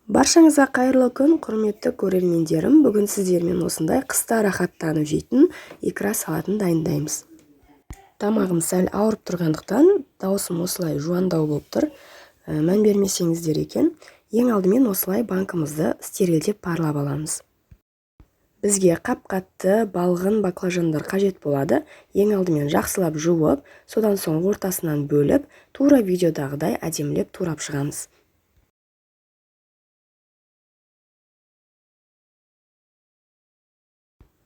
Баршаңызға қайырлы күн, құрметті көрермендерім. Бүгін сіздермен осындай қыста рахаттанып жейтін икра салатын дайындаймыз. Тамағым сәл ауырып тұрғандықтан, даусым осылай жуандау болып тұр. Мән бермесеңіздер екен, ең алдымен осылай банкымызды стерилдеп парлап аламыз. Бізге қап-қатты балғын баклажандар қажет болады. Ең алдымен жақсылап жуып, содан соң ортасынан бөліп, тура видеодағыдай әдемілеп турап шығамыз.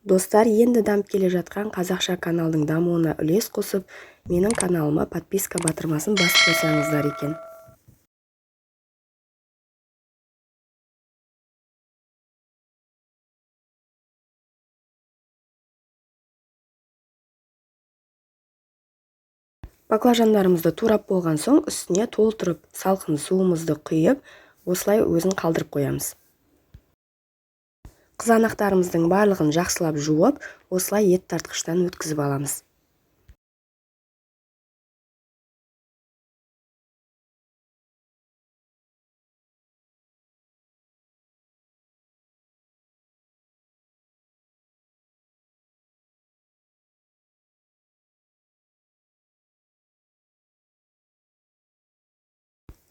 Достар, енді дамып келе жатқан қазақша каналдың дамуына үлес қосып, менің каналыма подписка батырмасын басып қойсаңыздар екен. Баклажандарымызды турап болған соң, үстіне толтырып салқын суымызды құйып, осылай өзін қалдырып қоямыз. Қызанақтарымыздың барлығын жақсылап жуып, осылай ет тартқыштан өткізіп аламыз.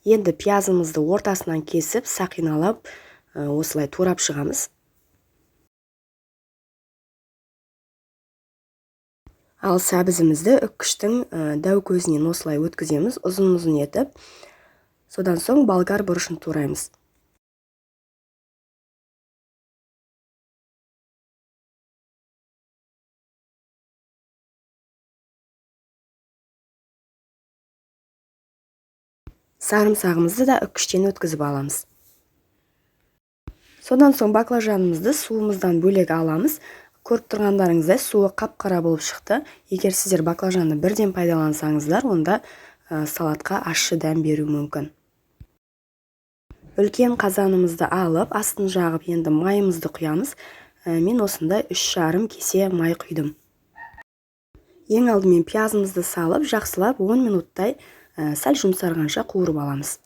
Енді пиязымызды ортасынан кесіп, сақиналап, осылай турап шығамыз. Ал сәбізімізді үккіштің дәу көзінен осылай өткіземіз, ұзын-ұзын етіп. Содан соң болгар бұрышын тураймыз. Сарымсағымызды да үккіштен өткізіп аламыз. Содан соң баклажанымызды суымыздан бөлек аламыз. Көріп тұрғандарыңыздай суы қап-қара болып шықты. Егер сіздер баклажанды бірден пайдалансаңыздар, онда салатқа ащы дәм беру мүмкін. Үлкен қазанымызды алып, астын жағып, енді майымызды құямыз. Мен осындай 3,5 кесе май құйдым. Ең алдымен пиязымызды салып, жақсылап 10 минуттай сәл жұмсарғанша қуырып аламыз.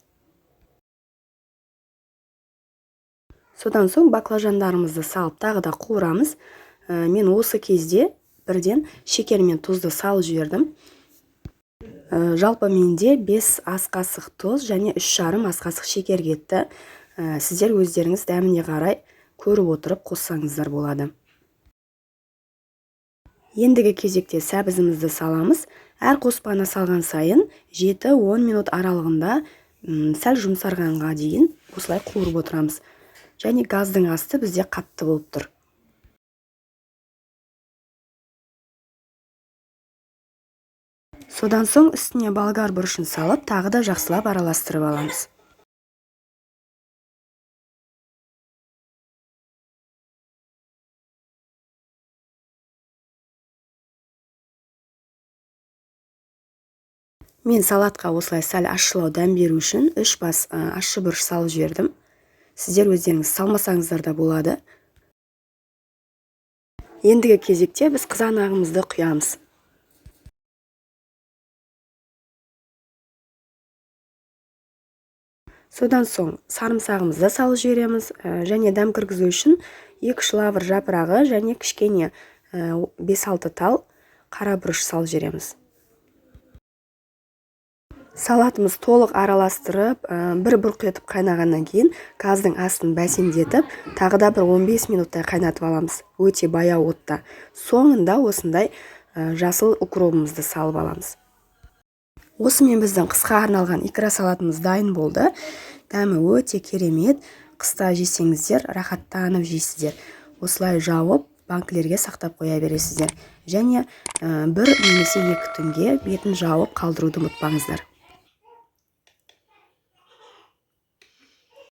Содан соң баклажандарымызды салып тағы да қуырамыз. Мен осы кезде бірден шекер мен тұзды салып жібердім. Жалпы менде 5 ас қасық тұз және 3,5 ас қасық шекер кетті. Сіздер өздеріңіз дәміне қарай көріп отырып қоссаңыздар болады. Ендігі кезекте сәбізімізді саламыз. Әр қоспаны салған сайын 7-10 минут аралығында сәл жұмсарғанға дейін осылай қуырып отырамыз. Және газдың асты бізде қатты болып тұр. Содан соң үстіне болгар бұрышын салып, тағы да жақсылап араластырып аламыз. Мен салатқа осылай сәл ащылау дәм беру үшін 3 бас ащы бұрыш салып жібердім. Сіздер өздеріңіз салмасаңыздар да болады. Ендігі кезекте біз қызанағымызды құямыз. Содан соң сарымсағымызды салып жібереміз, және дәм кіргізу үшін 2 лавр жапырағы және кішкене 5-6 тал қара бұрыш салып жібереміз. Салатымыз толық араластырып, бір бұрқ етіп қайнағаннан кейін газдың астын бәсеңдетіп, тағы да бір 15 минуттай қайнатып аламыз. Өте баяу отта. Соңында осындай жасыл укропымызды салып аламыз. Осымен біздің қысқа арналған икра салатымыз дайын болды. Дәмі өте керемет. Қыста жесеңіздер, рахаттанып жейсіздер. Осылай жауып, банкілерге сақтап қоя бересіздер. Және 1 немесе 2 түнге бетін жауып қалдыруды ұмытпаңыздар.